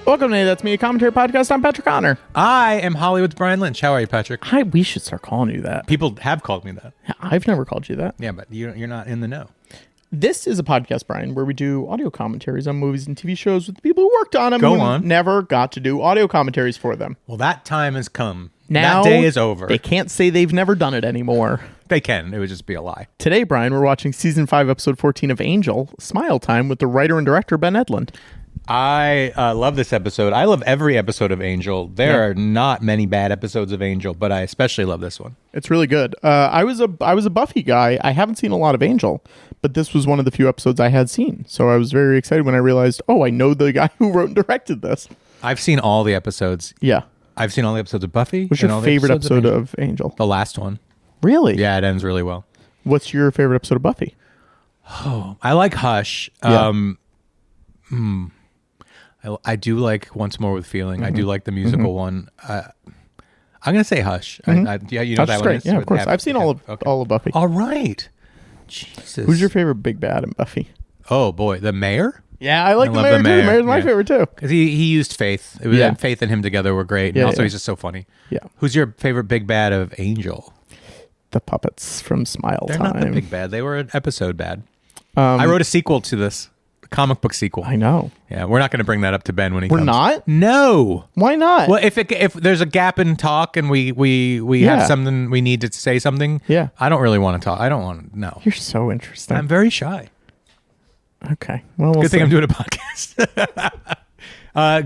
Welcome to That's Me, a commentary podcast. I'm Patrick Connor. I am Hollywood's Brian Lynch. How are you, Patrick? We should start calling you that. People have called me that. I've never called you that. Yeah, but you're not in the know. This is a podcast, Brian, where we do audio commentaries on movies and TV shows with the people who worked on them. Go who on. Never got to do audio commentaries for them. Well, that time has come. Now that day is over. They can't say they've never done it anymore. They can. It would just be a lie. Today, Brian, we're watching season 5, episode 14 of Angel, Smile Time, with the writer and director Ben Edlund. I love this episode. I love every episode of Angel. There are not many bad episodes of Angel, but I especially love this one. It's really good. I was a Buffy guy. I haven't seen a lot of Angel, but this was one of the few episodes I had seen. So I was very excited when I realized, I know the guy who wrote and directed this. I've seen all the episodes. Yeah. I've seen all the episodes of Buffy. What's your favorite episode of Angel? The last one. Really? Yeah, it ends really well. What's your favorite episode of Buffy? Oh, I like Hush. Yeah. I do like Once More with Feeling. I do like the musical one. I'm going to say Hush. You know Hush that is one great. is? Yeah, of course. I've seen all of Buffy. All right. Jesus. Who's your favorite big bad in Buffy? Oh, boy. The mayor? Yeah, I like the love mayor the too. mayor. The mayor's my Yeah. favorite too. Because he used Faith. It was Faith and him together were great. And Yeah, also yeah. he's just so funny. Yeah. Who's your favorite big bad of Angel? The puppets from Smile They're Time. not the big bad. They were an episode bad. I wrote a sequel to this. Comic book sequel. I know. Yeah, we're not going to bring that up to Ben when he We're comes. not? No. Why not? Well, if there's a gap in talk and we Yeah. have something we need to say something, Yeah. I don't really want to talk. I don't want to. No, You're so interesting. I'm very shy. Okay. Well, Good thing I'm doing a podcast.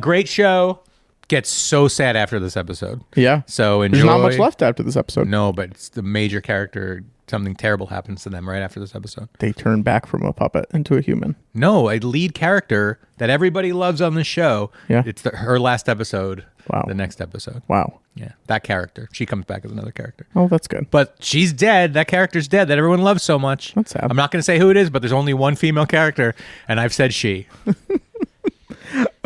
Great show. Gets so sad after this episode. Yeah. So enjoy. There's not much left after this episode. No, but it's the major character. Something terrible happens to them right after this episode. They turn back from a puppet into a human. No, a lead character that everybody loves on the show. Yeah. It's her last episode. Wow. The next episode. Wow. Yeah. That character. She comes back as another character. Oh, that's good. But she's dead. That character's dead that everyone loves so much. That's sad. I'm not going to say who it is, but there's only one female character, and I've said she.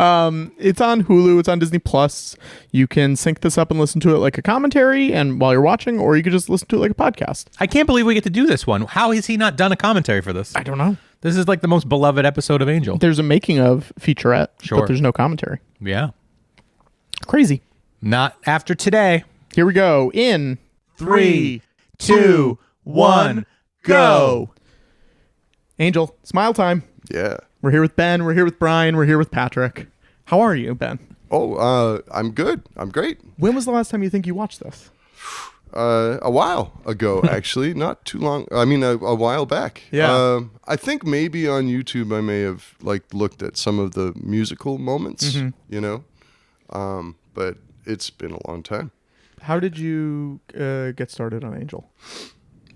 It's on Hulu. It's on Disney Plus. You can sync this up and listen to it like a commentary, and while you're watching, or you could just listen to it like a podcast. I can't believe we get to do this one. How has he not done a commentary for this? I don't know. This is like the most beloved episode of Angel. There's a making of featurette, Sure. but there's no commentary. Yeah. Crazy. Not after today. Here we go. In 3, 2, 1, go. Angel, Smile Time. Yeah. We're here with Ben. We're here with Brian. We're here with Patrick. How are you, Ben? Oh, I'm good. I'm great. When was the last time you think you watched this? A while ago, actually, not too long. I mean, a while back. Yeah. I think maybe on YouTube I may have looked at some of the musical moments. You know, but it's been a long time. How did you get started on Angel?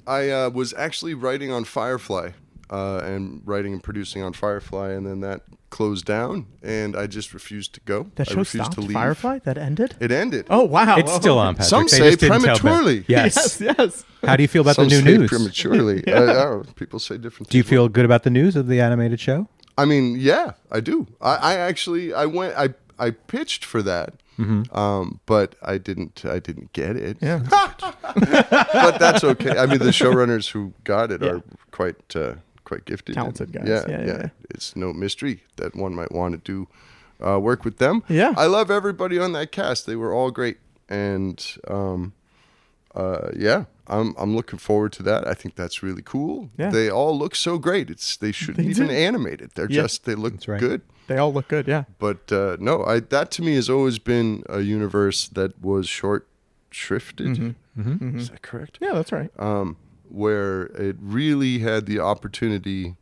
I was actually writing on Firefly, and writing and producing on Firefly, and then that closed down, and I just refused to go. That I show refused stopped? to leave. Firefly? That ended? It ended. Oh, wow. It's still on, Patrick. Some They say just didn't tell Ben. prematurely. Yes. Yes. How do you feel about Some the new say news? prematurely. I don't know. People say different things. Do you feel good about the news of the animated show? I mean, yeah, I do. I actually I pitched for that, but I didn't get it. Yeah. But that's okay. I mean, the showrunners who got it are quite gifted, Talented guys. Yeah, Yeah. It's no mystery that one might want to do work with them. Yeah. I love everybody on that cast. They were all great, and yeah, I'm looking forward to that. I think that's really cool. Yeah. They all look so great. They shouldn't even do. animate it. They're they look right. good. They all look good, yeah. But no, that to me has always been a universe that was short shrifted. Is that correct? Yeah, that's right. Where it really had the opportunity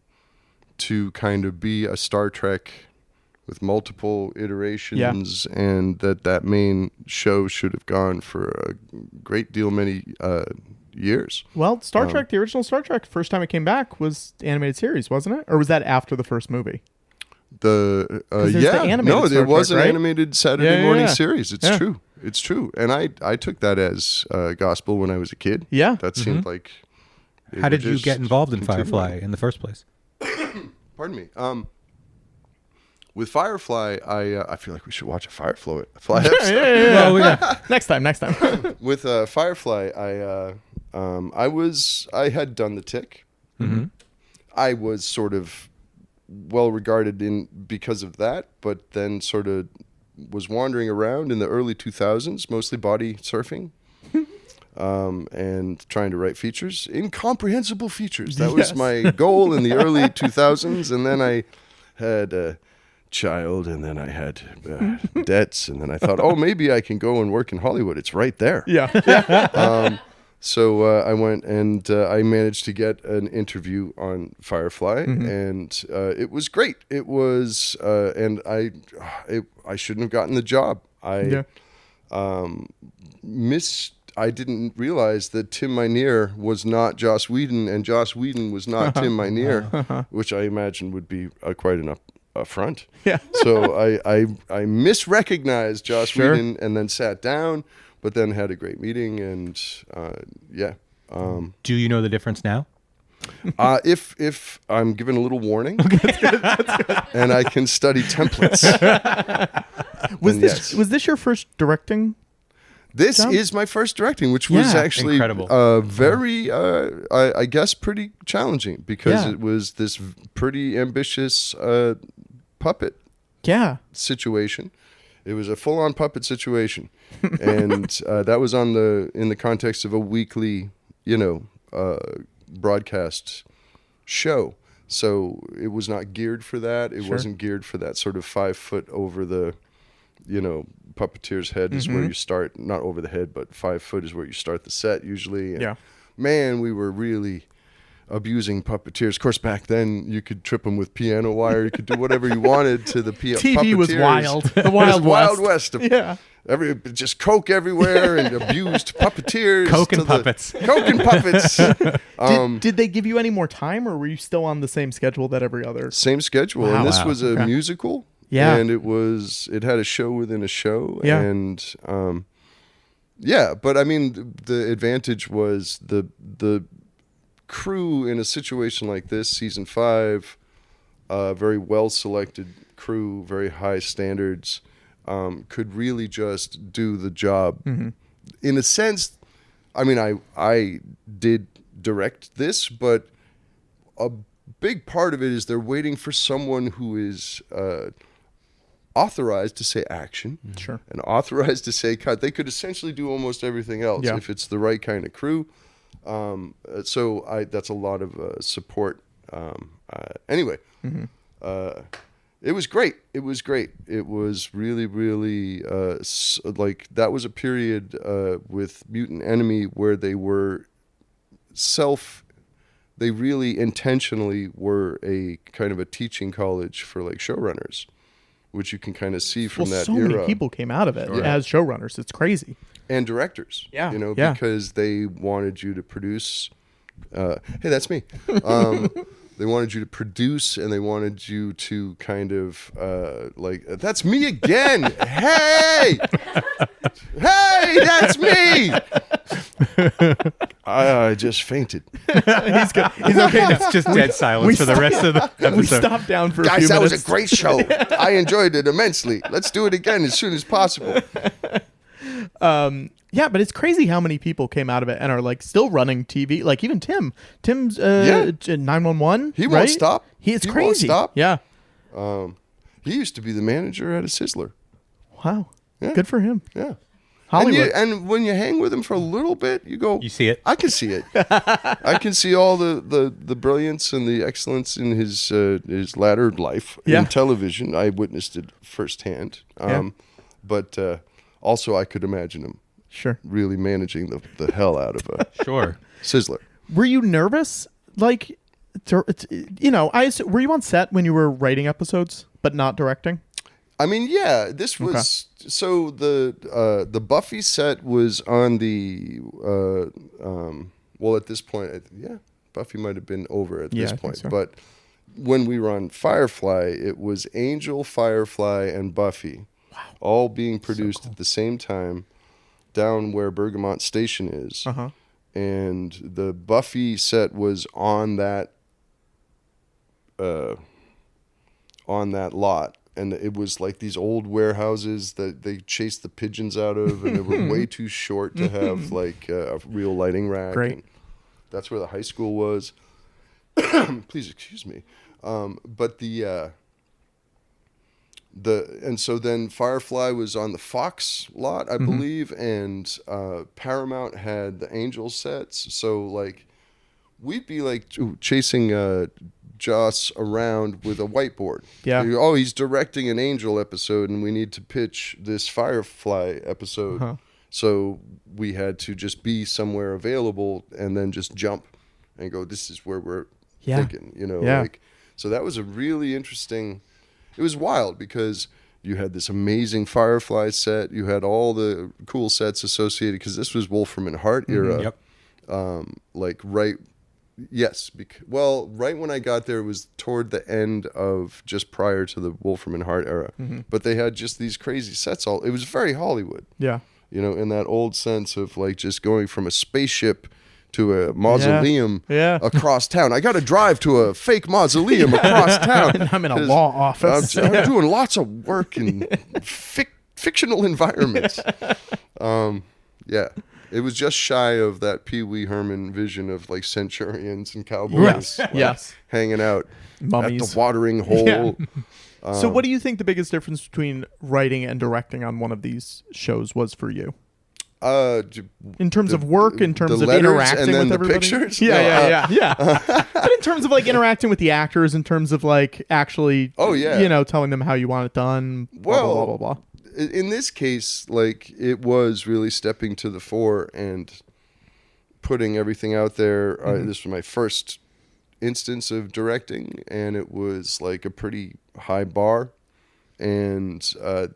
to kind of be a Star Trek with multiple iterations, and that main show should have gone for a great deal many years. Well, Star Trek, the original Star Trek, first time it came back was animated series, wasn't it? Or was that after the first movie? There's the animated Star there was Trek, an right? animated Saturday morning Yeah. series. It's Yeah. true. It's true. And I took that as gospel when I was a kid. Yeah. That seemed like. they How were did you just get involved in continuing. Firefly in the first place? Pardon me. With Firefly, I feel like we should watch a Firefly Yeah, episode. yeah. Well, yeah. Next time. With Firefly, I had done the Tick. I was sort of well regarded because of that, but then sort of was wandering around in the early 2000s, mostly body surfing. And trying to write features, incomprehensible features. That was my goal in the early 2000s. And then I had a child, and then I had debts, and then I thought, oh, maybe I can go and work in Hollywood. It's right there. So I went, and I managed to get an interview on Firefly, and it was great. It was, and I shouldn't have gotten the job. I didn't realize that Tim Minear was not Joss Whedon, and Joss Whedon was not Tim Minear, which I imagine would be quite an affront. Yeah. So I misrecognized Joss Whedon, and then sat down, but then had a great meeting, and Do you know the difference now? If I'm given a little warning, that's good. And I can study templates. Was this your first directing? This is my first directing, which was actually very, I guess, pretty challenging, because it was this pretty ambitious puppet situation. It was a full-on puppet situation, and that was in the context of a weekly, broadcast show. So it was not geared for that. It wasn't geared for that sort of 5 foot over the, puppeteer's head is where you start, not over the head, but 5 foot is where you start the set usually. And man, we were really abusing puppeteers. Of course, back then you could trip them with piano wire. You could do whatever you wanted to the TV puppeteers. was wild. The Wild West. Just coke everywhere and abused puppeteers. Coke and puppets. Coke and puppets. Did they give you any more time, or were you still on the same schedule that every other? Same schedule. Wow. And this was a musical. Yeah. And it had a show within a show. Yeah. And but I mean, the advantage was the crew in a situation like this, season 5, very well selected crew, very high standards, could really just do the job. In a sense, I mean, I did direct this, but a big part of it is they're waiting for someone who is authorized to say action, and authorized to say cut. They could essentially do almost everything else if it's the right kind of crew. So that's a lot of support. Anyway, it was great. It was great. It was really, really like that was a period with Mutant Enemy where they were they really intentionally were a kind of a teaching college for like showrunners, which you can kind of see from that so era. many people came out of it as showrunners. It's crazy. And directors, because they wanted you to produce. Hey, that's me. They wanted you to produce, and they wanted you to kind of that's me again. Hey, that's me. I just fainted. He's good. He's okay. It's just dead silence for the rest of the episode. We stopped down for a Guys, few that minutes. was a great show. I enjoyed it immensely. Let's do it again as soon as possible. But it's crazy how many people came out of it and are like still running TV. Like even Tim's 911. He won't stop. It's He crazy. won't stop. Yeah. He used to be the manager at a Sizzler. Wow. Yeah. Good for him. Yeah. Hollywood. And when you hang with him for a little bit, you go. You see it. I can see it. I can see all the brilliance and the excellence in his latter life in television. I witnessed it firsthand. But also I could imagine him really managing the hell out of a Sizzler. Were you nervous? Like, were you on set when you were writing episodes but not directing? I mean, yeah, this was so the Buffy set was on the at this point, Buffy might have been over at this point, but when we were on Firefly, it was Angel, Firefly, and Buffy, all being produced at the same time, down where Bergamot Station is, and the Buffy set was on that lot. And it was like these old warehouses that they chased the pigeons out of, and they were way too short to have like a real lighting rack. Great. And that's where the high school was. Please excuse me. But And so then Firefly was on the Fox lot, I believe, and Paramount had the Angel sets. So like we'd be like chasing Joss around with a whiteboard. Yeah. Oh, he's directing an Angel episode, and we need to pitch this Firefly episode. Uh-huh. So we had to just be somewhere available and then just jump and go, this is where we're thinking, like, so that was a really interesting, it was wild because you had this amazing Firefly set. You had all the cool sets associated because this was Wolfram and Hart era. Like right when I got there, it was toward the end of just prior to the Wolfram and Hart era. But they had just these crazy sets. It was very Hollywood. Yeah. In that old sense of like just going from a spaceship to a mausoleum across town. I got to drive to a fake mausoleum across town. I'm in a law office. I'm doing lots of work in fictional environments. It was just shy of that Pee Wee Herman vision of like centurions and cowboys hanging out Mummies. at the watering hole. So what do you think the biggest difference between writing and directing on one of these shows was for you? In terms of work, in terms of interacting and then with everybody? Pictures? Yeah. But in terms of like interacting with the actors, in terms of like actually, telling them how you want it done, blah, blah, blah. In this case, like it was really stepping to the fore and putting everything out there. This was my first instance of directing, and it was like a pretty high bar. And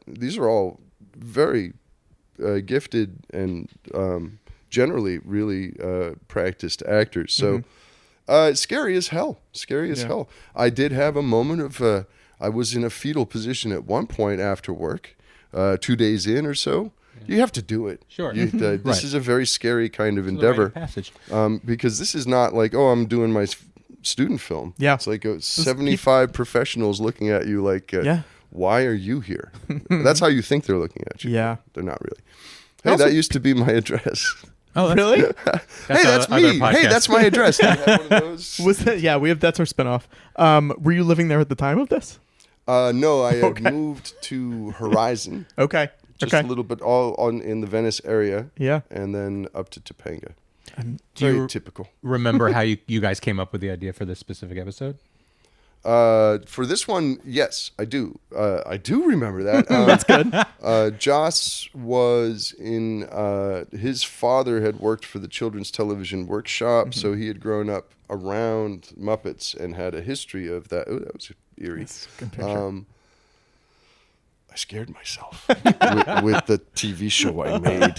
these are all very gifted and generally really practiced actors. So scary as hell. Hell. I did have a moment of I was in a fetal position at one point after work. 2 days in or so, you have to do it. Sure. This is a very scary kind of endeavor. Passage. Because this is not like, I'm doing my student film. Yeah. It's like 75 professionals looking at you like, why are you here? That's how you think they're looking at you. Yeah. They're not really. Hey, that used to be my address. Oh, really? Hey, that's me. Hey, that's my address. Do you have one of those? That's our spinoff. Were you living there at the time of this? No, I had moved to Horizon. Okay. Just a little bit in the Venice area. Yeah. And then up to Topanga. Very typical. Remember how you guys came up with the idea for this specific episode? For this one, yes, I do. I do remember that. That's good. Joss was in, his father had worked for the Children's Television Workshop, so he had grown up around Muppets and had a history of that. Oh, that was eerie. I scared myself with the TV show I made.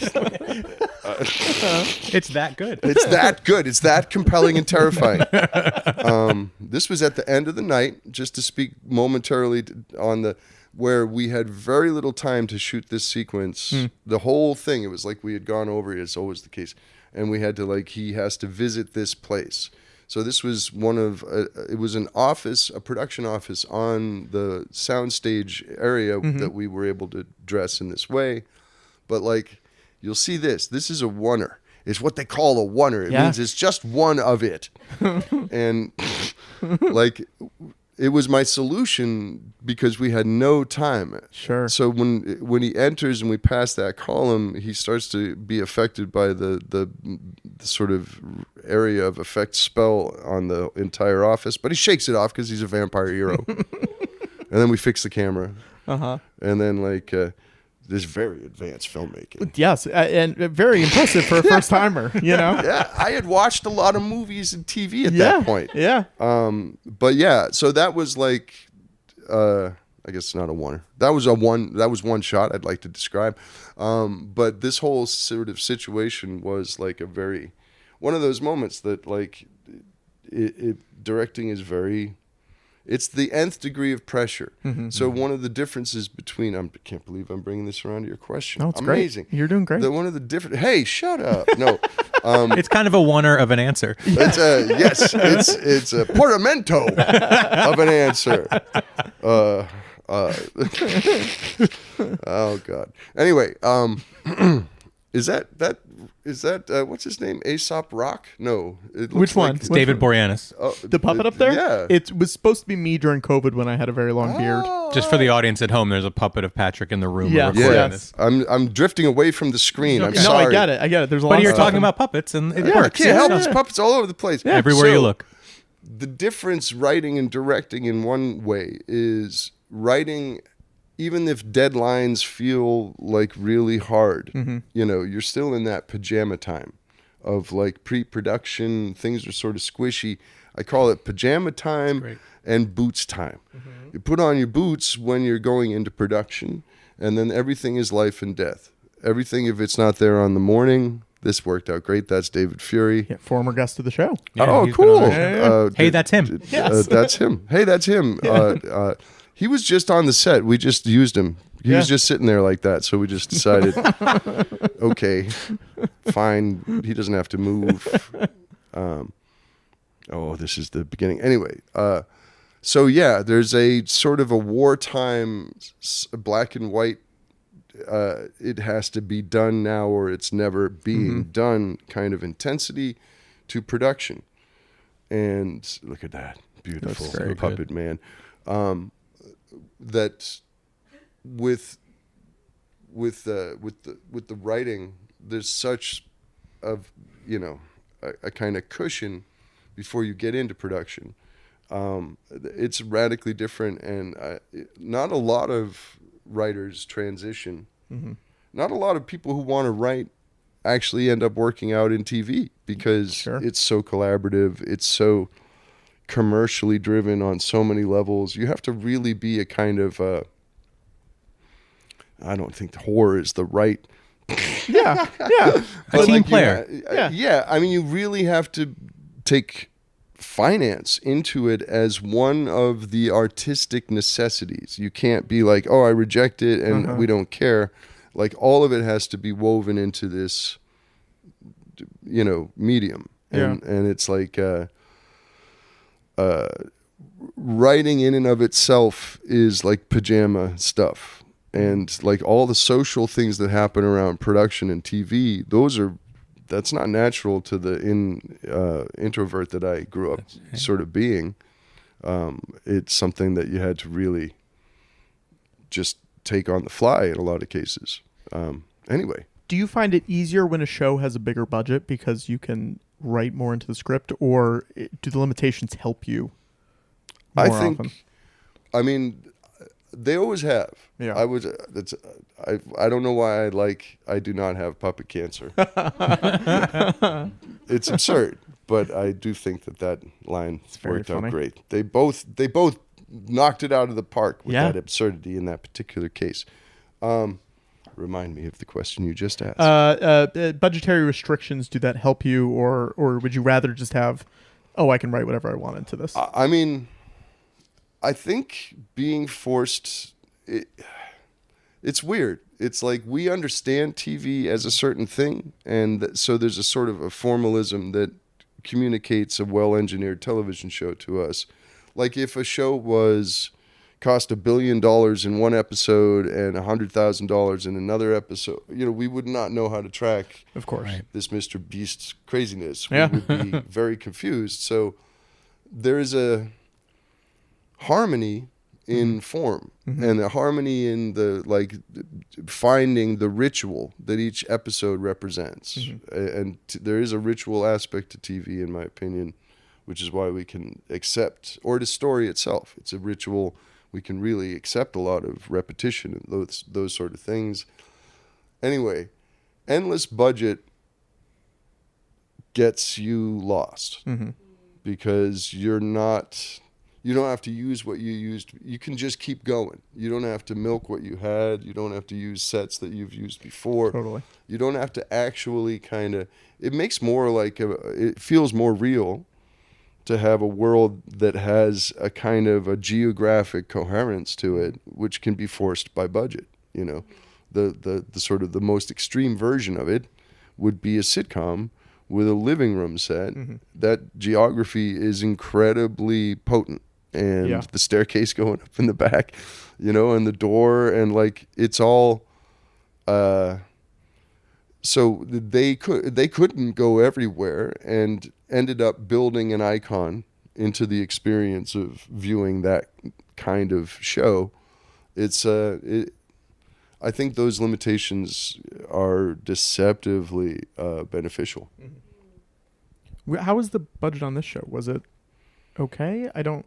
It's that good. It's that good. It's that compelling and terrifying. This was at the end of the night, just to speak momentarily on where we had very little time to shoot this sequence. The whole thing, it was like we had gone over it. It's always the case. And we had to he has to visit this place. So this was it was an office, a production office on the soundstage area that we were able to dress in this way. But you'll see this is a oneer. It's what they call a oneer. It means it's just one of it. And it was my solution because we had no time. Sure. So when he enters and we pass that column, he starts to be affected by the sort of area of effect spell on the entire office, but he shakes it off because he's a vampire hero. And then we fix the camera. And then this very advanced filmmaking. Yes, and very impressive for a first timer. Yeah, I had watched a lot of movies and TV at that point. Yeah. But yeah, so that was I guess it's not a oneer. That was one shot I'd like to describe. But this whole sort of situation was one of those moments that directing is very. It's the nth degree of pressure. So one of the differences between I can't believe I'm bringing this around to your question. No, it's amazing. Great. You're doing great. One of the different. Hey, shut up! No, it's kind of a oneer of an answer. It's a portamento of an answer. Oh God. Anyway, Is that what's his name? Aesop Rock? No. It looks Which one? It's David Boreanaz. The puppet up there? Yeah. It was supposed to be me during COVID when I had a very long beard. Just for the audience at home, there's a puppet of Patrick in the room. Yeah. recording Yeah, this. I'm drifting away from the screen. I'm No, sorry. I get it. There's a lot But of you're stuff talking in- about puppets, and it Yeah, I works. can't help it. There's puppets all over the place. Everywhere So, you look. The difference writing and directing in one way is writing, even if deadlines feel like really hard, you know, you're still in that pajama time of like pre-production. Things are sort of squishy. I call it pajama time and boots time. You put on your boots when you're going into production, and then everything is life and death. Everything, if it's not there on the morning, this worked out great. That's David Fury. Yeah, former guest of the show. Yeah, Oh, he's been cool. on our show. Hey, that's him. Yes. That's him. Hey, that's him. He was just on the set. We just used him. He was just sitting there like that. So we just decided, okay, fine. He doesn't have to move. This is the beginning. Anyway, so yeah, there's a sort of a wartime black and white, it has to be done now or it's never being done kind of intensity to production. And look at that. Beautiful very puppet man. That with the writing, there's such of, you know, a kind of cushion before you get into production. It's radically different, and not a lot of writers transition. Not a lot of people who want to write actually end up working out in TV because it's so collaborative. It's so commercially driven on so many levels. You have to really be a kind of I don't think horror is the right Yeah. A team player. Yeah, I mean, you really have to take finance into it as one of the artistic necessities. You can't be like, oh, I reject it and we don't care. Like, all of it has to be woven into this, you know, medium. And it's like writing in and of itself is like pajama stuff. And like all the social things that happen around production and TV, that's not natural to the introvert that I grew up sort of being. It's something that you had to really just take on the fly in a lot of cases. Anyway. Do you find it easier when a show has a bigger budget because you can write more into the script, or do the limitations help you more often? I mean, they always have. Yeah. I don't know why I do not have puppet cancer. It's absurd, but I do think that line worked out great. They both knocked it out of the park with that absurdity in that particular case. Remind me of the question you just asked. Budgetary restrictions, do that help you, or would you rather just have, I can write whatever I want into this? I mean, I think being forced, it's weird. It's like we understand TV as a certain thing, and so there's a sort of a formalism that communicates a well-engineered television show to us. Like if a show cost $1 billion in one episode and $100,000 in another episode, you know, we would not know how to track, of course, this Mr. Beast's craziness. We would be very confused. So there is a harmony in form and a harmony in the finding the ritual that each episode represents. And there is a ritual aspect to TV, in my opinion, which is why we can accept, or the story itself. It's a ritual. We can really accept a lot of repetition and those sort of things. Anyway, endless budget gets you lost because you don't have to use what you used. You can just keep going. You don't have to milk what you had. You don't have to use sets that you've used before. Totally. You don't have to actually it makes more like it feels more real to have a world that has a kind of a geographic coherence to it, which can be forced by budget. You know, the sort of the most extreme version of it would be a sitcom with a living room set. That geography is incredibly potent, and the staircase going up in the back, you know, and the door, and like it's all so they couldn't go everywhere, and ended up building an icon into the experience of viewing that kind of show. I think those limitations are deceptively beneficial. How was the budget on this show? Was it okay? I don't,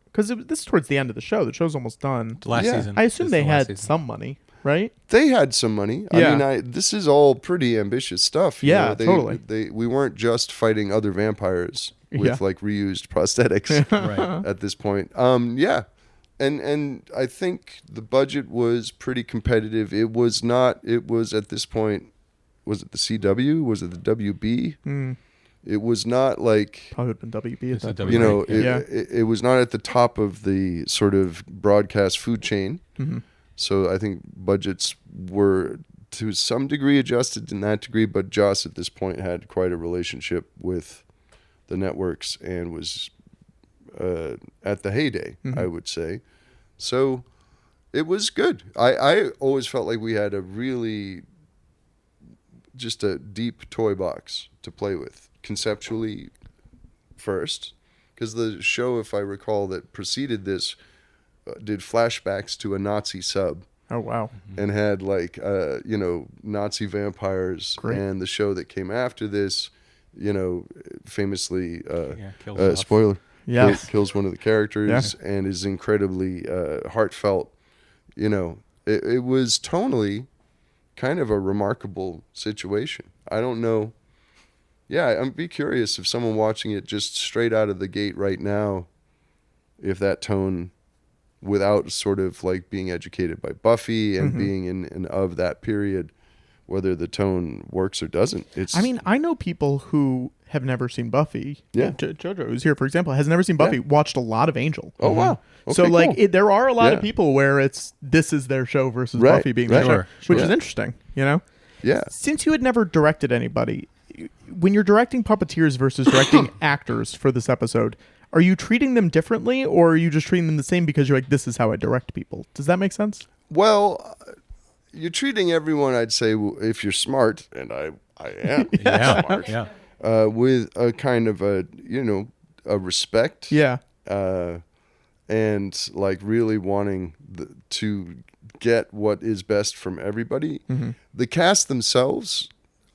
because this is towards the end of the show. The show's almost done. Last Yeah. season. I assume It's they the last had season. some money, right? They had some money. Yeah. I mean, this is all pretty ambitious stuff. you Yeah, know? totally. We weren't just fighting other vampires with Yeah. like reused prosthetics Right. at this point. Yeah. And I think the budget was pretty competitive. It was at this point, was it the CW? Was it the WB? It was not like, Probably would have been WB at It's a that W- point. you know, Yeah. it was not at the top of the sort of broadcast food chain. So I think budgets were to some degree adjusted in that degree, but Joss at this point had quite a relationship with the networks and was at the heyday, I would say. So it was good. I always felt like we had just a deep toy box to play with conceptually first, because the show, if I recall, that preceded this did flashbacks to a Nazi sub Oh, wow. and had like Nazi vampires. Great. And the show that came after this, famously kills off. spoiler, Yeah. kills one of the characters and is incredibly heartfelt. It was tonally kind of a remarkable situation. I don't know. Yeah, I'd be curious if someone watching it just straight out of the gate right now, if that tone, without sort of like being educated by Buffy and being in of that period, whether the tone works or doesn't. I mean, I know people who have never seen Buffy. Yeah. Jojo, who's here, for example, has never seen Buffy, watched a lot of Angel. Oh, wow. So, Okay, like, cool. there are a lot of Yeah. people where this is their show versus Right, Buffy being right. their show, Sure, which sure. is interesting, you know? Yeah. Since you had never directed anybody, when you're directing puppeteers versus directing actors for this episode, are you treating them differently, or are you just treating them the same because you're like, this is how I direct people? Does that make sense? Well, you're treating everyone, I'd say, if you're smart, and I am Yeah. smart, Yeah. with a kind of a respect. Yeah. And like really wanting to get what is best from everybody. The cast themselves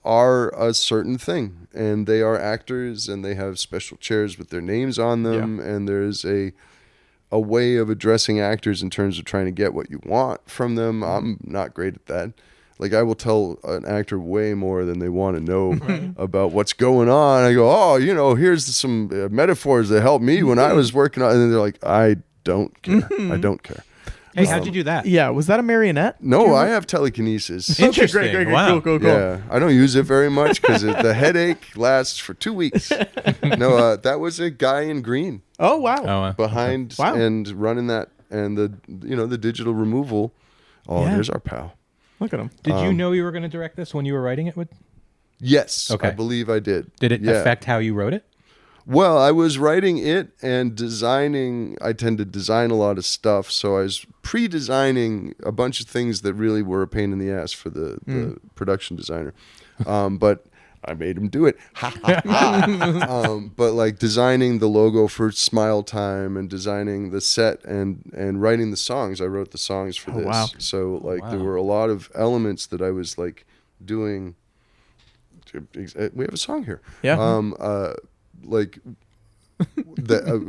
are a certain thing, and they are actors, and they have special chairs with their names on them, and there's a way of addressing actors in terms of trying to get what you want from them. I'm not great at that. Like, I will tell an actor way more than they want to know about what's going on. I go, here's some metaphors that helped me when I was working on, and then they're like, I don't care. I don't care. Hey, how'd you do that? Yeah. Was that a marionette? No, I have telekinesis. Interesting. Great. Wow. Cool. Yeah, I don't use it very much because the headache lasts for 2 weeks. No, that was a guy in green Oh, wow. Oh, behind Wow. and running that, and the digital removal. Oh, Yeah. there's our pal. Look at him. Did you know you were going to direct this when you were writing it? Yes, Okay. I believe I did. Did it Yeah. affect how you wrote it? Well, I was writing it and designing. I tend to design a lot of stuff, so I was pre-designing a bunch of things that really were a pain in the ass for the production designer. But I made him do it. But like designing the logo for Smile Time and designing the set and writing the songs. I wrote the songs for this. wow. So like there Wow. were a lot of elements that I was like doing. We have a song here. Yeah. Like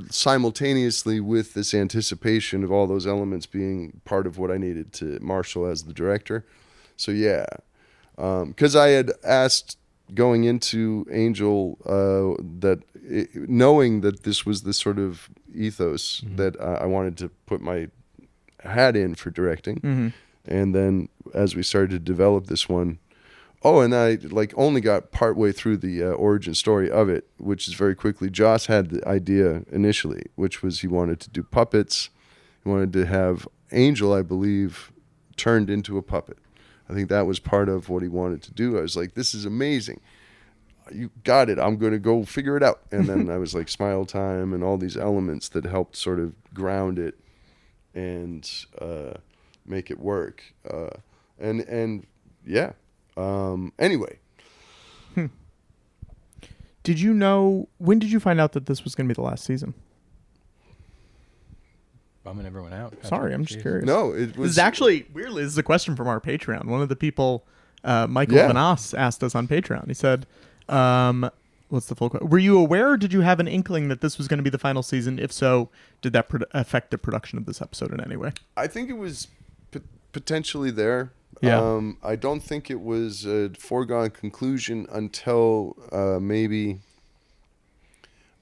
simultaneously with this anticipation of all those elements being part of what I needed to marshal as the director. So yeah, because I had asked going into Angel knowing that this was the sort of ethos that I wanted to put my hat in for directing, and then as we started to develop this one. Oh, and I only got partway through the origin story of it, which is very quickly. Joss had the idea initially, which was he wanted to do puppets. He wanted to have Angel, I believe, turned into a puppet. I think that was part of what he wanted to do. I was like, this is amazing. You got it. I'm going to go figure it out. And then I was like, Smile Time and all these elements that helped sort of ground it and make it work. And yeah. Anyway. Did you know, when did you find out that this was going to be the last season? Bumming everyone out. Sorry, I'm just curious. No, it This was is actually, weirdly, this is a question from our Patreon. One of the people, Michael Yeah. Vanas, asked us on Patreon. He said, what's the full question? Were you aware or did you have an inkling that this was going to be the final season? If so, did that affect the production of this episode in any way? I think it was potentially there. Yeah. I don't think it was a foregone conclusion until maybe.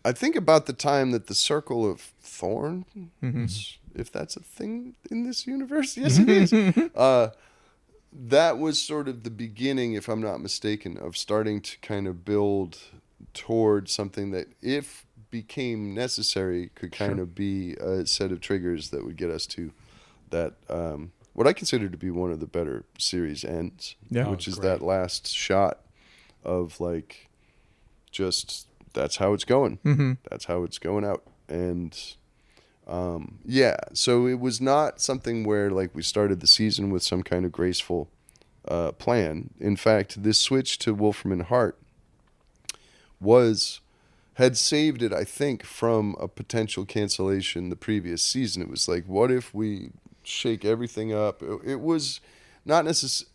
I think about the time that the Circle of Thorns, if that's a thing in this universe, yes it is. That was sort of the beginning, if I'm not mistaken, of starting to kind of build towards something that, if became necessary, could kind of be a set of triggers that would get us to that. What I consider to be one of the better series ends, which is that last shot of like, just that's how it's going. That's how it's going out. And so it was not something where like we started the season with some kind of graceful plan. In fact, this switch to Wolfram and Hart had saved it, I think, from a potential cancellation the previous season. It was like, what if we shake everything up? It was not necessary.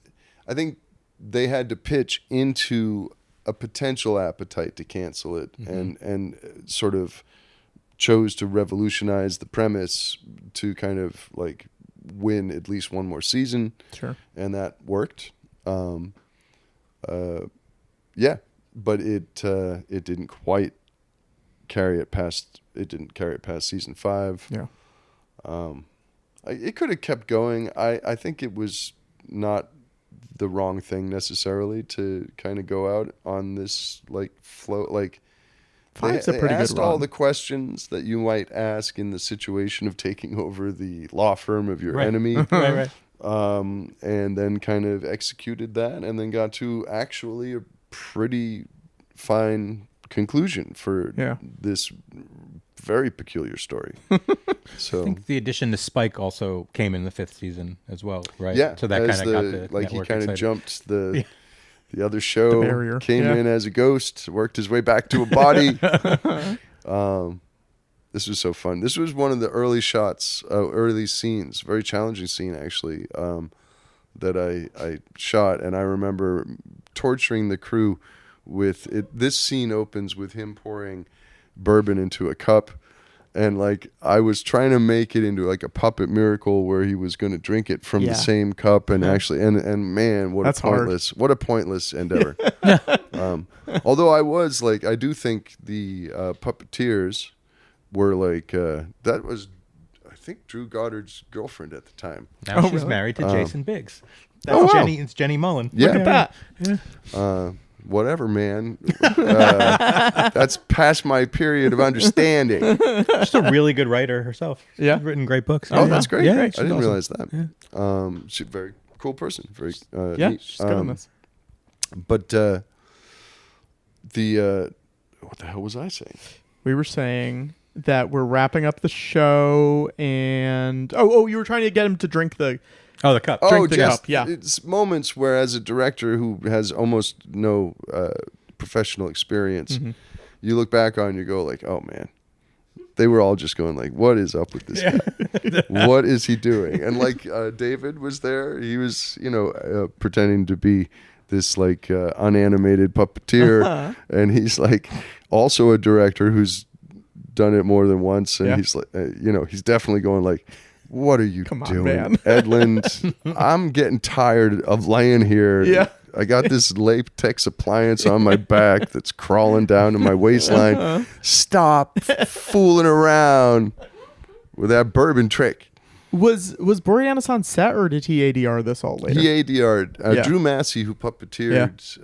I think they had to pitch into a potential appetite to cancel it, and sort of chose to revolutionize the premise to kind of like win at least one more season. Sure. And that worked. But it didn't quite carry it past. It didn't carry it past season 5. Yeah. It could have kept going. I think it was not the wrong thing necessarily to kind of go out on this like flow. Like, 5's a they pretty good asked all run. the questions that you might ask in the situation of taking over the law firm of your enemy. Right. And then kind of executed that, and then got to actually a pretty fine conclusion for this very peculiar story. So I think the addition to Spike also came in the 5th season as well, right? yeah, So that kind of got the like he network kind of excited. jumped the other show, The barrier. came in as a ghost, worked his way back to a body. This was so fun. This was one of the early shots, early scenes, very challenging scene actually, that I shot, and I remember torturing the crew with it. This scene opens with him pouring bourbon into a cup, and like I was trying to make it into like a puppet miracle where he was going to drink it from the same cup, and actually, and man, That's what a pointless endeavor. Although I do think the puppeteers were like that was, I think, Drew Goddard's girlfriend at the time. Now she's married to Jason Biggs. That's wow. Jenny. It's Jenny Mullen. Yeah. Look at that. Whatever, man. That's past my period of understanding. She's a really good writer herself. Yeah. She's written great books. Oh, that's great. Yeah, I she's didn't awesome. realize that. She's a very cool person. Very neat. She's good on this. But what the hell was I saying? We were saying that we're wrapping up the show, and you were trying to get him to drink the the cup. Drink the cup, yeah. It's moments where, as a director who has almost no professional experience, you look back on and you go like, oh man, they were all just going like, what is up with this guy? What is he doing? And like David was there. He was, pretending to be this like unanimated puppeteer, and he's like also a director who's done it more than once, and he's like, he's definitely going like, what are you doing, man. Edlund? I'm getting tired of laying here. Yeah. I got this latex appliance on my back that's crawling down to my waistline. Stop fooling around with that bourbon trick. Was Boreanaz on set, or did he ADR this all later? He ADR'd. Drew Massey, who puppeteered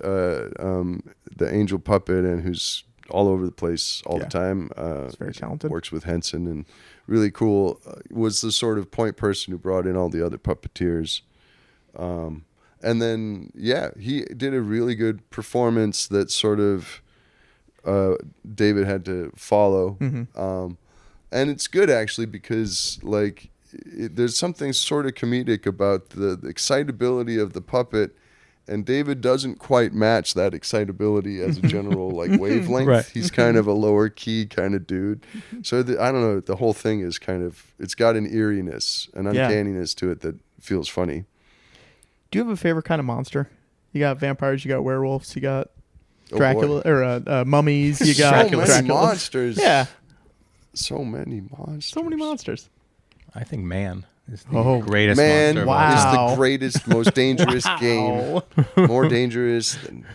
the Angel puppet and who's all over the place all the time. He's very talented. Works with Henson and really cool. Was the sort of point person who brought in all the other puppeteers. And then, he did a really good performance that sort of David had to follow. And it's good, actually, because like there's something sort of comedic about the excitability of the puppet and David doesn't quite match that excitability as a general like wavelength. Right. He's kind of a lower key kind of dude. So I don't know. The whole thing is it's got an eeriness, an uncanniness to it that feels funny. Do you have a favorite kind of monster? You got vampires, you got werewolves, you got Dracula or mummies, you got so many monsters. Yeah, so many monsters. so many monsters. I think man is the greatest monster. Man Wow. is the greatest, most dangerous game. More dangerous than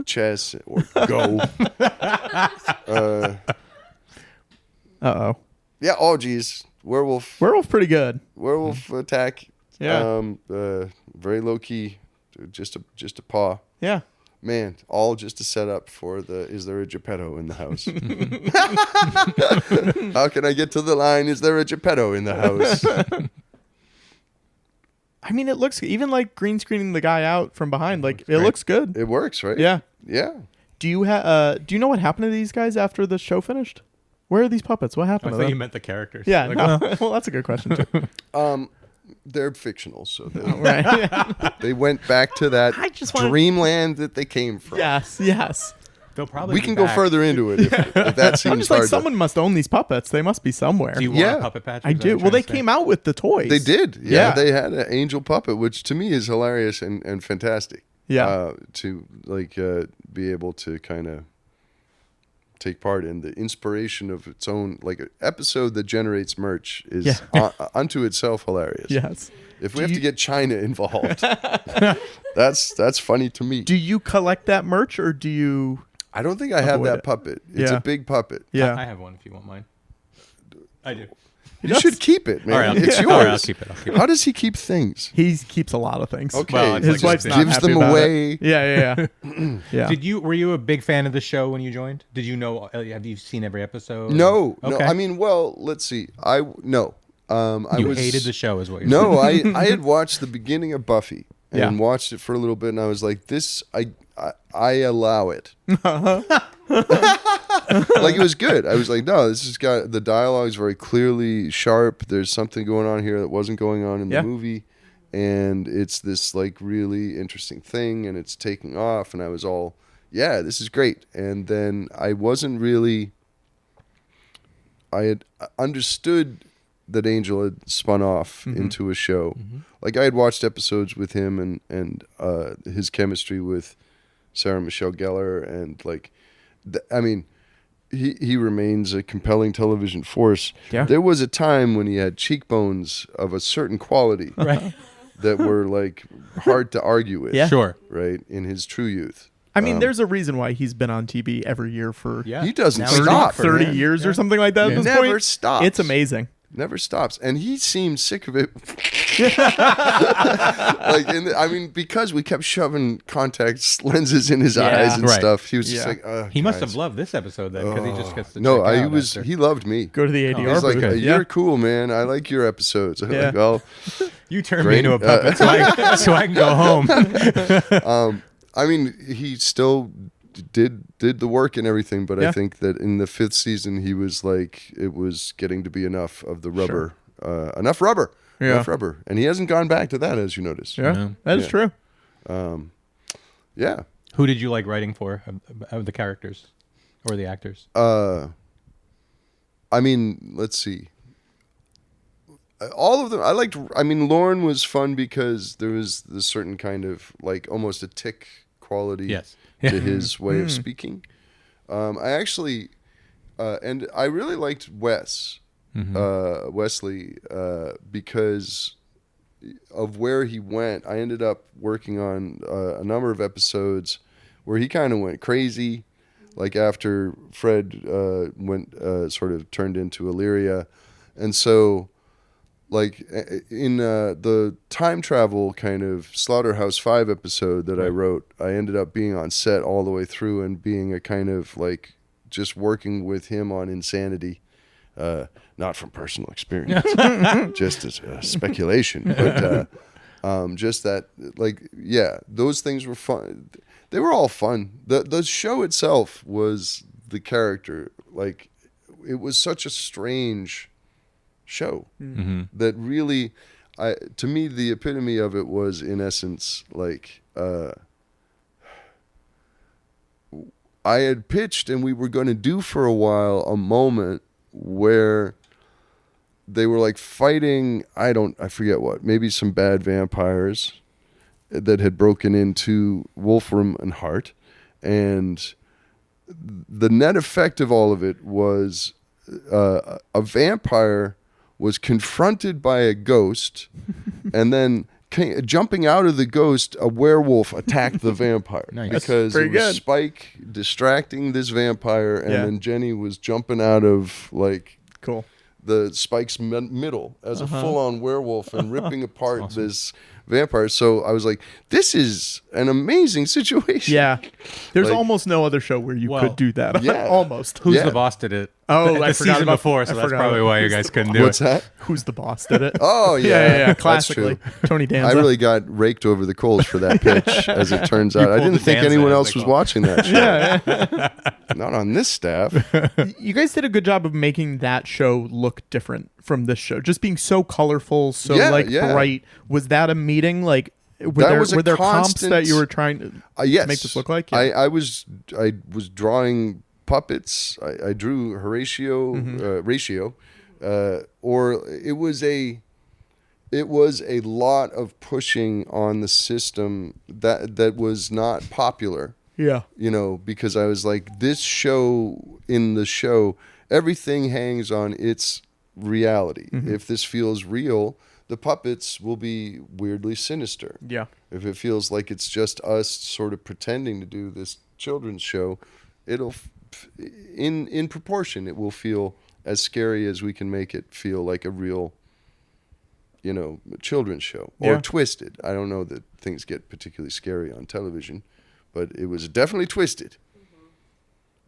chess or Go. Yeah. Oh, geez. Werewolf Pretty good. attack. Yeah. Very low key. Just a paw. Yeah. Man, all just to set up for is there a Geppetto in the house? How can I get to the line? Is there a Geppetto in the house? I mean, it looks even like green screening the guy out from behind. Like it looks good. It works, right? Yeah. Yeah. Do you know what happened to these guys after the show finished? Where are these puppets? What I happened to thought them? you meant the characters. Yeah. Like, No. Well, that's a good question too. They're fictional, so Right. they went back to that I just wanna- dreamland that they came from. Yes. Yes. they'll probably We be can go back. further into it if that I'm seems just like hard. someone must own these puppets. They must be somewhere. Do you want Yeah. a puppet patch? I do. Well, they came out with the toys. They did. Yeah. They had an angel puppet, which to me is hilarious and fantastic. Yeah. To be able to kind of take part in the inspiration of its own, like an episode that generates merch is unto itself hilarious. Yes. If we have to get China involved, that's funny to me. Do you collect that merch or do you? I don't think I have Avoid that it. puppet. It's Yeah. a big puppet. Yeah. I have one if you want mine. I do. You should keep it, man. All right, It's yours. All right, I'll keep it. How does he keep things? He keeps a lot of things. Okay, Well, it's His like wife's just not gives happy them about away. it. Yeah. Yeah. Were you a big fan of the show when you joined? Did you know? Have you seen every episode? No. Okay. I mean, well, let's see. I hated the show, is what you're No, saying. I had watched the beginning of Buffy and Yeah. watched it for a little bit, and I was like, this, I allow it. Like, it was good. I was like, no, this has got, the dialogue is very clearly sharp. There's something going on here that wasn't going on in the movie. And it's this like really interesting thing, and it's taking off. And I was all, yeah, this is great. And then I had understood that Angel had spun off into a show. Like, I had watched episodes with him and his chemistry with Sarah Michelle Gellar, and like, I mean, he remains a compelling television force. Yeah. There was a time when he had cheekbones of a certain quality Right. that were like hard to argue with. Yeah. Sure. Right, in his true youth. I mean, there's a reason why he's been on TV every year for Yeah. He doesn't Now he's stop. 30 man. years or something like that. At this Never point. stops. It's amazing. Never stops, and he seemed sick of it. Like, I mean, because we kept shoving contact lenses in his eyes and Right. stuff. He was just Yeah. like, "Ugh, He must guys." have loved this episode then, because he just gets to No, check he out was. after. He loved me. Go to the ADR He's like, booth. "You're cool, man. I like your episodes." I'm Yeah. like, "Well, You turned Great. me into a puppet so I can go home. I mean, he still did the work and everything, but Yeah. I think that in the 5th season, he was like, it was getting to be enough of the rubber, enough rubber, and he hasn't gone back to that, as you notice. Yeah, No. that is Yeah. true. Yeah. Who did you like writing for of the characters or the actors? I mean, let's see. All of them. I mean, Lauren was fun because there was this certain kind of like almost a tick quality Yes. to his way of speaking. I actually, and I really liked Wesley, because of where he went. I ended up working on a number of episodes where he kind of went crazy, like after Fred went sort of turned into Illyria, and so. Like in the time travel kind of Slaughterhouse 5 episode that I wrote, I ended up being on set all the way through and being a kind of like just working with him on insanity, not from personal experience, just as a speculation, but just that, like, yeah, those things were fun. They were all fun. The show itself was the character. Like, it was such a strange show that really, to me, the epitome of it was, in essence, like I had pitched, and we were going to do for a while a moment where they were like fighting. I forget what. Maybe some bad vampires that had broken into Wolfram and Hart, and the net effect of all of it was a vampire was confronted by a ghost, and then jumping out of the ghost, a werewolf attacked the vampire. Nice. Because it was good. Spike distracting this vampire, and then Jenny was jumping out of like Cool. the Spike's middle as a full-on werewolf and ripping apart this vampire. So I was like, this is an amazing situation. Yeah. There's Like- almost no other show where you could do that. Yeah. Almost. Who's Yeah. the boss did it? Oh, the I forgot season about- before, I so that's forgot probably about- why you who's guys the couldn't do What's it. that? Who's the boss did it? Oh, yeah. yeah. That's Classically. true. Tony Danza. I really got raked over the coals for that pitch, as it turns out. I pulled didn't the think Danza, anyone as else they was call it. watching that show. Yeah. Not on this staff. You guys did a good job of making that show look different from this show. Just being so colorful, so Yeah. bright. Was that a meeting? Like, were That was a there comps constant- that you were trying to Yes. make this look like? Yeah. I was drawing puppets. I drew Horatio, Ratio, or it was a lot of pushing on the system that was not popular. Yeah. You know, because I was like, this show, in the show, everything hangs on its reality. If this feels real, the puppets will be weirdly sinister. Yeah. If it feels like it's just us sort of pretending to do this children's show, it'll, in proportion, it will feel as scary as we can make it feel like a real, you know, children's show. Or Yeah. twisted. I don't know that things get particularly scary on television, but it was definitely twisted.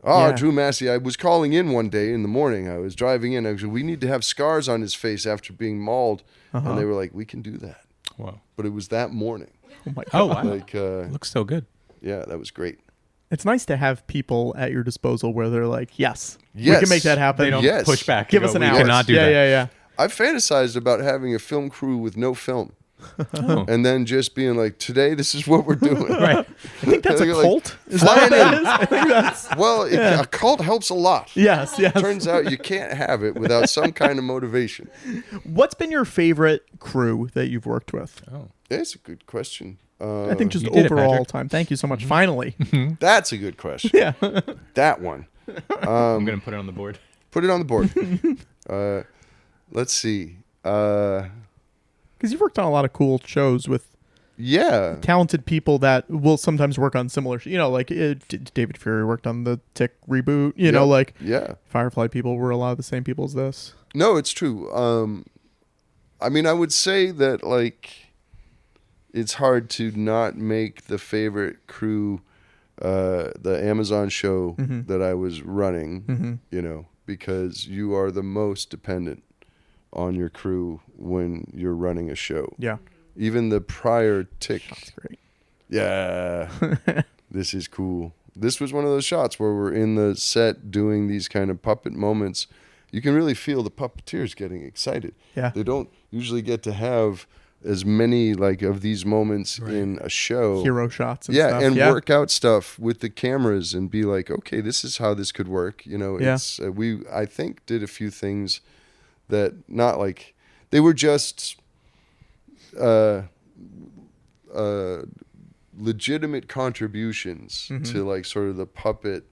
Oh, Yeah. Drew Massey, I was calling in one day in the morning. I was driving in. I was, we need to have scars on his face after being mauled. And they were like, we can do that. Whoa. But it was that morning. Oh my God. Oh, wow. Like, Looks so good. yeah, that was great. It's nice to have people at your disposal where they're like, yes, we Yes. can make that happen. They don't Yes. push back. Give and us go, an we hour. cannot do yeah, that. Yeah. I've fantasized about having a film crew with no film. Oh. And then just being like, today, this is what we're doing. Right. I think that's a They're like, cult. Is that what flying that in. is? I think that's. Well, a cult helps a lot. Yes. Turns out you can't have it without some kind of motivation. What's been your favorite crew that you've worked with? Oh. That's a good question. I think just You did it, overall Patrick. time. Thank you so much. Finally. That's a good question. Yeah. That one. I'm going to put it on the board. Put it on the board. Let's see. Because you've worked on a lot of cool shows with Yeah. talented people that will sometimes work on similar, like David Fury worked on the Tick reboot, know, Yep. like Yeah. Firefly people were a lot of the same people as this. No, it's true. I mean, I would say that, like, it's hard to not make the favorite crew the Amazon show that I was running, because you are the most dependent on your crew when you're running a show. Yeah. Even the prior Tick. That's great. Yeah. This is cool. This was one of those shots where we're in the set doing these kind of puppet moments. You can really feel the puppeteers getting excited. Yeah. They don't usually get to have as many like of these moments in a show. Hero shots and yeah, stuff. and work out stuff with the cameras and be like, okay, this is how this could work. It's we I think did a few things that not like they were just legitimate contributions to like sort of the puppet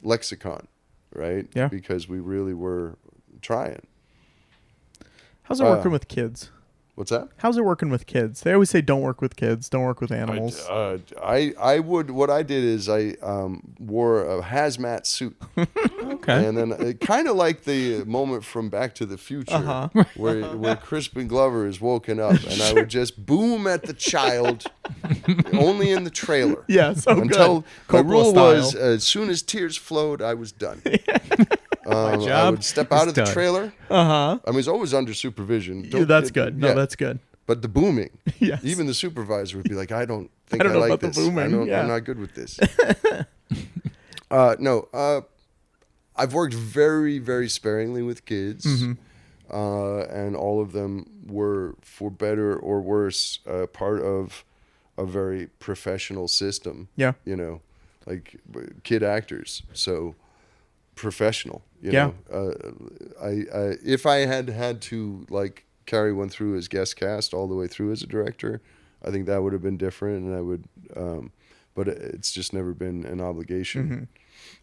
lexicon, right? Yeah. Because we really were trying. How's it working with kids? What's that? How's it working with kids? They always say don't work with kids, don't work with animals. I would. What I did is I wore a hazmat suit, Okay. and then kind of like the moment from Back to the Future, where Crispin Glover is woken up, and I would just boom at the child, only in the trailer. Yes, so until good. my Coppola rule style. was as soon as tears flowed, I was done. I job would step is out of the done. trailer. I mean, it's always under supervision. Don't That's get- good. No, yeah. that's good. But the booming, Yes. even the supervisor would be like, I don't think I don't know like about the this. booming, yeah. I'm not good with this. I've worked very, very sparingly with kids. and all of them were, for better or worse, part of a very professional system. Yeah. You know, like kid actors, so professional. You Yeah. know, I if I had to like carry one through as guest cast all the way through as a director, I think that would have been different, and I would. But it's just never been an obligation. Mm-hmm.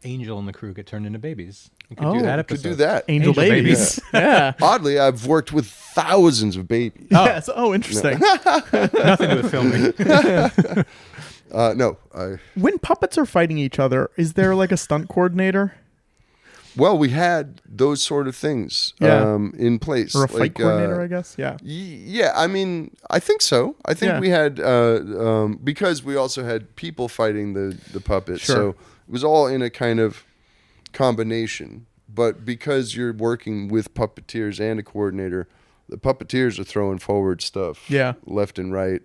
Angel and the crew get turned into babies. You could do that Could episode. do that. Angel babies. Yeah. Oddly, I've worked with thousands of babies. Yes. Oh, interesting. Nothing to do with filming. No. When puppets are fighting each other, is there like a stunt coordinator? Well, we had those sort of things in place. Or a fight coordinator, I guess? Yeah. Yeah, I mean, I think so. I think we had, because we also had people fighting the puppets. Sure. So it was all in a kind of combination. But because you're working with puppeteers and a coordinator, the puppeteers are throwing forward stuff left and right.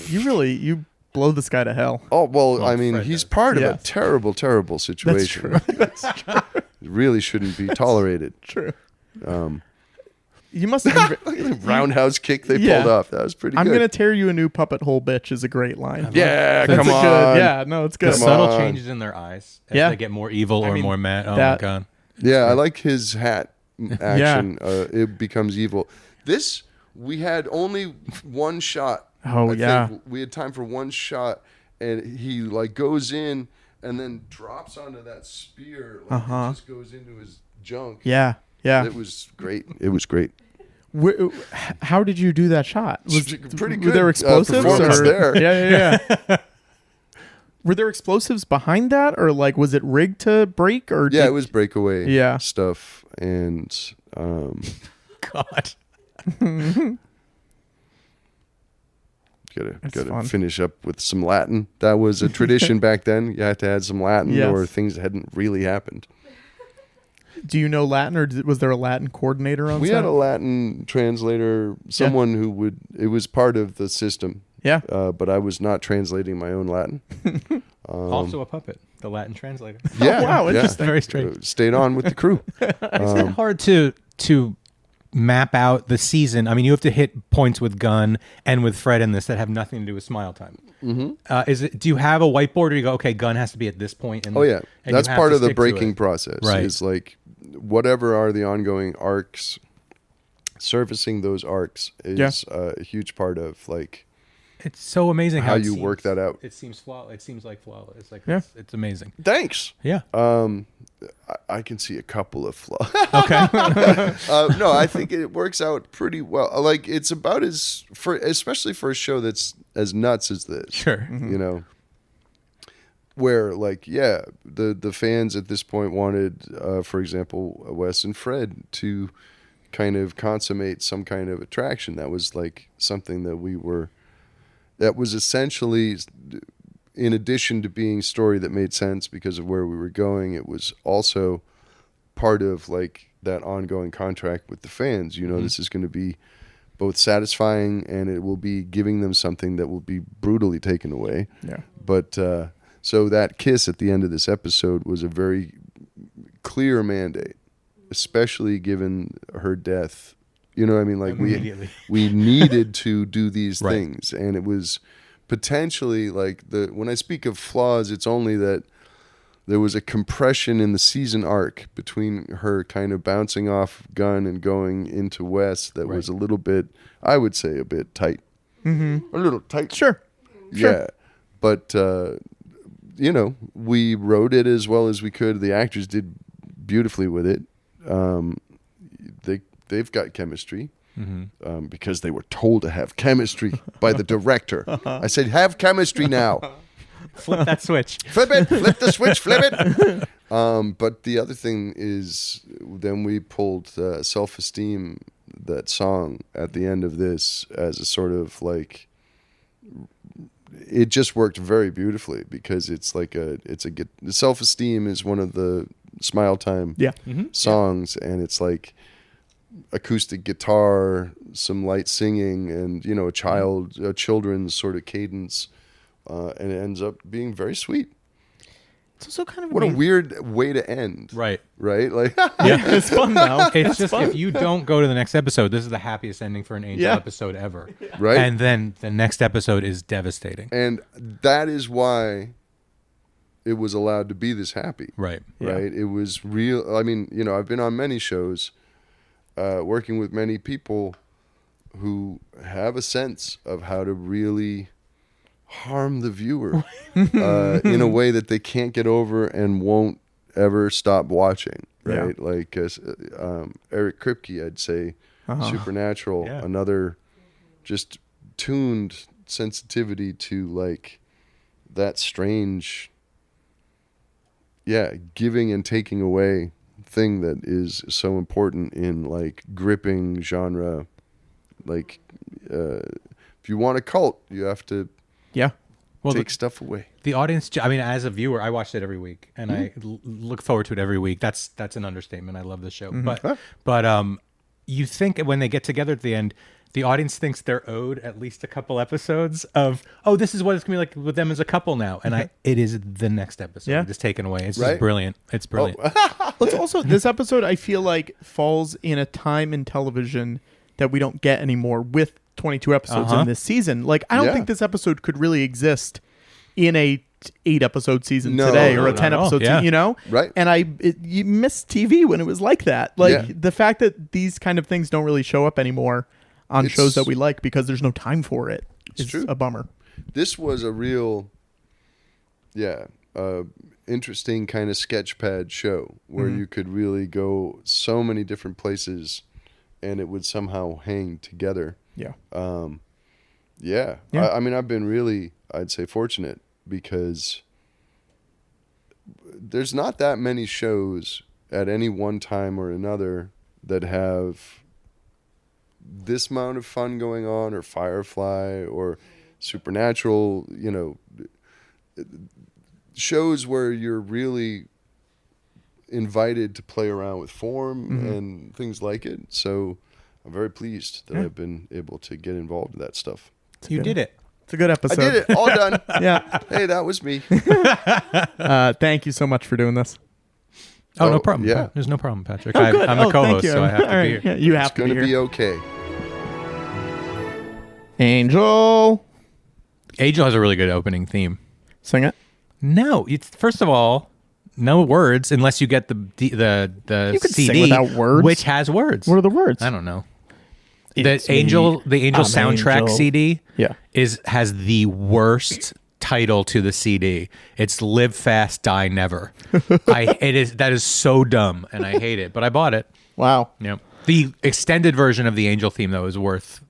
You blow this guy to hell. Oh, well, I mean, Fred he's does. part of a terrible, terrible situation. That's true. It really shouldn't be tolerated. True. You must have been, Roundhouse kick they Yeah. pulled off. That was pretty I'm good. going to tear you a new puppet hole, bitch, is a great line. Yeah, That's come a on. good, yeah, no, it's good. Come Subtle on. changes in their eyes as Yeah. they get more evil or mean, more mad. Oh that- my god. Yeah, I like his hat action. It becomes evil. This, we had only one shot. Oh, I yeah. think we had time for one shot, and he like goes in and then drops onto that spear. Like it just goes into his junk. Yeah, yeah. It was great. It was great. How did you do that shot? Pretty Were good, there explosives? performance there. Yeah. Were there explosives behind that, or like was it rigged to break? Or Yeah, it was breakaway Yeah. stuff, and God. gotta fun. finish up with some Latin. That was a tradition back then. You had to add some Latin, Yes. or things hadn't really happened. Do you know Latin, or was there a Latin coordinator on We set? had a Latin translator, someone who would. It was part of the system. Yeah. But I was not translating my own Latin. Also a puppet, the Latin translator. Yeah. wow, interesting. Very strange. Stayed on with the crew. Isn't it hard to map out the season? I mean, you have to hit points with Gunn and with Fred in this that have nothing to do with Smile Time. Mm-hmm. Do you have a whiteboard, or you go, okay, Gunn has to be at this point? And, Oh yeah, and that's you have part to of the stick to breaking it. process. Right. Is like whatever are the ongoing arcs, servicing those arcs is a huge part of like It's so amazing how it you seems- work that out. It seems flawless. It seems like flawless. Like Yeah. it's amazing. Thanks. Yeah. I can see a couple of flaws. Okay. No, I think it works out pretty well. Like it's about especially for a show that's as nuts as this. Sure. You know, where like the fans at this point wanted, for example, Wes and Fred to kind of consummate some kind of attraction that was like something that was essentially, in addition to being story that made sense because of where we were going, it was also part of like that ongoing contract with the fans. You know, this is going to be both satisfying and it will be giving them something that will be brutally taken away. Yeah. But so that kiss at the end of this episode was a very clear mandate, especially given her death. You know what I mean? Like Immediately. we needed to do these Right. things, and it was potentially like when I speak of flaws, it's only that there was a compression in the season arc between her kind of bouncing off Gunn and going into Wes that was a little bit, I would say, a bit tight. Mm-hmm. A little tight. Sure. Yeah. But, you know, we wrote it as well as we could. The actors did beautifully with it. They've got chemistry because they were told to have chemistry by the director. I said, have chemistry now. Flip that switch. Flip it, flip the switch, flip it. But the other thing is then we pulled Self-Esteem, that song at the end of this, as a sort of like, it just worked very beautifully because it's like Self-Esteem is one of the Smile Time songs, and it's like acoustic guitar, some light singing, and you know, a children's sort of cadence, and it ends up being very sweet. It's also kind of What a weird way to end. Right. Right? Like, Yeah, it's fun though. It's just fun. if you don't go to the next episode, this is the happiest ending for an Angel Yeah. episode ever. right? And then the next episode is devastating. And that is why it was allowed to be this happy. Right. Yeah. Right? It was real. I mean, I've been on many shows, working with many people who have a sense of how to really harm the viewer in a way that they can't get over and won't ever stop watching. Right? Yeah. Like Eric Kripke, I'd say, Supernatural, Yeah. another just tuned sensitivity to like that strange, giving and taking away thing that is so important in like gripping genre. Like, if you want a cult, you have to Yeah. Well, take stuff away. the audience, I mean, as a viewer, I watched it every week, and I look forward to it every week. That's an understatement. I love the show. But you think when they get together at the end, the audience thinks they're owed at least a couple episodes of, this is what it's gonna be like with them as a couple now, and it is the next episode. Yeah. It's taken away. It's Right? just brilliant. It's brilliant. Let's also, this episode I feel like falls in a time in television that we don't get anymore with 22 episodes in this season. Like, I don't Yeah. think this episode could really exist in a 8-episode season No, today or no, a no, 10-episode no. season, Right. And you miss TV when it was like that. Like, Yeah. the fact that these kind of things don't really show up anymore on It's- shows that we like because there's no time for it is true. a bummer. This was a real, interesting kind of sketch pad show where you could really go so many different places and it would somehow hang together. Yeah. Yeah. Yeah. I mean, I've been really, I'd say, fortunate because there's not that many shows at any one time or another that have this amount of fun going on, or Firefly or Supernatural, shows where you're really invited to play around with form and things like it. So I'm very pleased that I've been able to get involved in that stuff. You did it. It's a good I episode. did it. All done. Yeah. Hey, that was me. Thank you so much for doing this. Oh, no Oh, problem. yeah. There's no problem, Patrick. Oh, good. I'm the Thank co-host, you. so I have to All right. be here. Yeah, you have It's to going be to here. be okay. Angel, has a really good opening theme. sing it. No, it's first of all, no words unless you get the You could CD sing without words. which has words. What are the words? I don't know. It's The Angel I'm soundtrack Angel. CD Yeah. has the worst title to the CD. It's Live Fast, Die Never. That is so dumb, and I hate it. But I bought it. Wow. Yep. The extended version of the Angel theme though is worth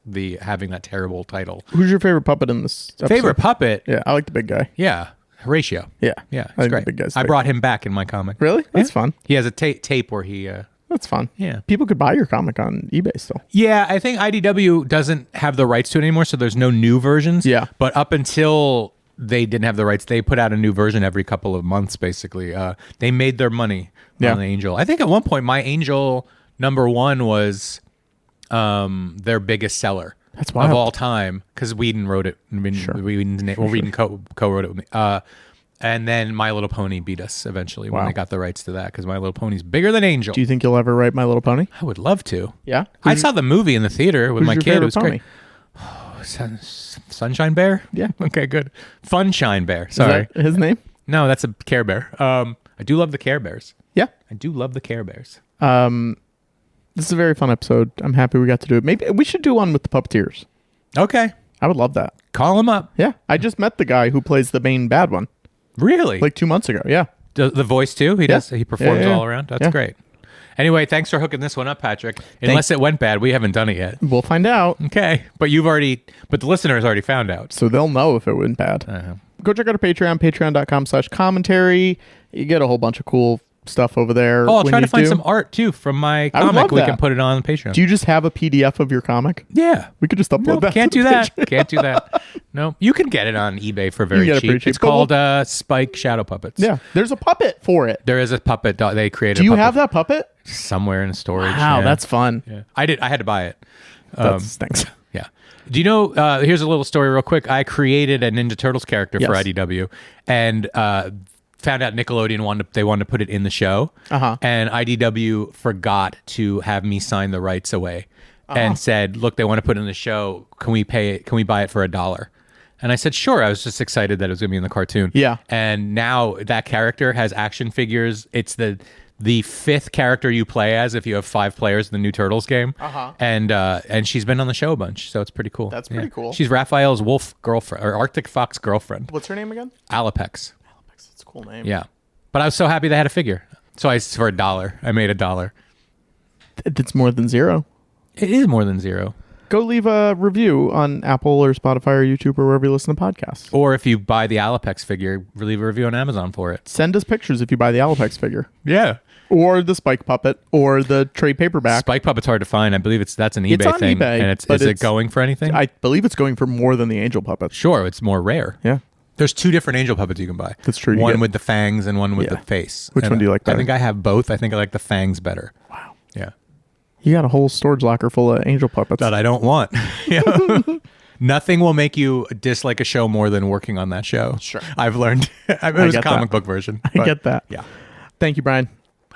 having that terrible title. Who's your favorite puppet in this episode? Favorite puppet? Yeah, I like the big guy. Yeah, Horatio. Yeah. Yeah, I it's think great. the big guy's I great. brought him back in my comic. Really? That's fun. He has a tape where he. That's fun. Yeah. People could buy your comic on eBay still. Yeah, I think IDW doesn't have the rights to it anymore, so there's no new versions. Yeah. But up until they didn't have the rights, they put out a new version every couple of months, basically. They made their money Yeah. on the Angel. I think at one point, my Angel #1 was their biggest seller. That's wild. Of all time, because Whedon wrote it. Whedon co-wrote it with me. And then My Little Pony beat us eventually when Wow. they got the rights to that, because My Little Pony's bigger than Angel. Do you think you'll ever write My Little Pony? I would love to. Yeah. I saw the movie in the theater with Who's my your kid. It favorite was pony? great. Sunshine Bear? Yeah. Okay, good. Funshine Bear. Is Sorry. that his name? No, that's a Care Bear. I do love the Care Bears. Yeah. I do love the Care Bears. This is a very fun episode. I'm happy we got to do it. Maybe we should do one with the puppeteers. Okay. I would love that. Call him up. Yeah. I just met the guy who plays the main bad one Really? like 2 months ago. Yeah. The voice too? He does. He performs Yeah. all around. That's Yeah. great. Anyway, thanks for hooking this one up, Patrick. Unless it went bad, we haven't done it yet. We'll find out. Okay. But the listeners already found out. So they'll know if it went bad. Go check out our Patreon, patreon.com/commentary. You get a whole bunch of cool stuff over there. Oh, I'll when try you to find do. some art too from my I would comic. love We that. can put it on Patreon. Do you just have a PDF of your comic? Yeah. We could just upload No, that. can't to do the that. Patreon. Can't do that. No, you can get it on eBay for very get it cheap. pretty cheap. It's But called Spike Shadow Puppets. Yeah. There's a puppet for it. There is a puppet. They created. Do you a puppet have that puppet? somewhere in storage? Wow, yeah. that's fun. Yeah. I had to buy it. That stinks. Yeah. Do you know? Here's a little story, real quick. I created a Ninja Turtles character for Yes. IDW, and found out Nickelodeon wanted to put it in the show, and IDW forgot to have me sign the rights away, and said, "Look, they want to put it in the show. Can we pay it? Can we buy it for $1?" And I said, "Sure." I was just excited that it was going to be in the cartoon. Yeah. And now that character has action figures. It's the 5th character you play as if you have 5 players in the new Turtles game. And she's been on the show a bunch, so it's pretty cool. That's pretty cool. She's Raphael's wolf girlfriend, or Arctic Fox girlfriend. What's her name again? Alopex. That's a cool name. Yeah. But I was so happy they had a figure. So for $1, I made $1. It's more than 0. It is more than 0. Go leave a review on Apple or Spotify or YouTube or wherever you listen to podcasts. Or if you buy the Alopex figure, leave a review on Amazon for it. Send us pictures if you buy the Alopex figure. Yeah. Or the Spike Puppet or the trade paperback. Spike Puppet's hard to find. I believe that's an eBay It's on thing. eBay, And but is it going for anything? I believe it's going for more than the Angel Puppet. Sure, it's more rare. Yeah. There's 2 different angel puppets you can buy. That's true. One with the fangs and one with the face. Which one do you like better? I think I have both. I think I like the fangs better. Wow. Yeah. You got a whole storage locker full of Angel Puppets. That I don't want. Yeah. Nothing will make you dislike a show more than working on that show. Sure. I've learned. It was a comic book version. I get that. Yeah. Thank you, Brian.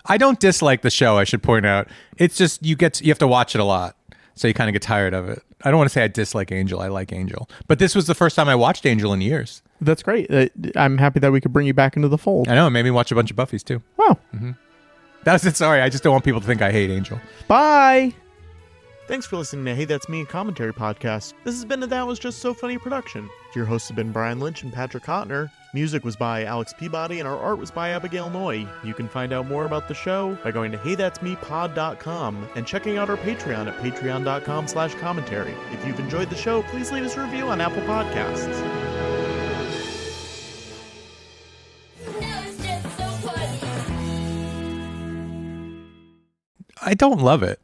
I don't dislike the show, I should point out. It's just you have to watch it a lot. So you kind of get tired of it. I don't want to say I dislike Angel. I like Angel. But this was the first time I watched Angel in years. That's great. I'm happy that we could bring you back into the fold. I know. It made me watch a bunch of Buffys, too. Wow. That's it. Sorry. I just don't want people to think I hate Angel. Bye. Thanks for listening to Hey That's Me, a commentary podcast. This has been a That Was Just So Funny production. Your hosts have been Brian Lynch and Patrick Hotner. Music was by Alex Peabody, and our art was by Abigail Noy. You can find out more about the show by going to heythat'smepod.com and checking out our Patreon at patreon.com/commentary. If you've enjoyed the show, please leave us a review on Apple Podcasts. I don't love it.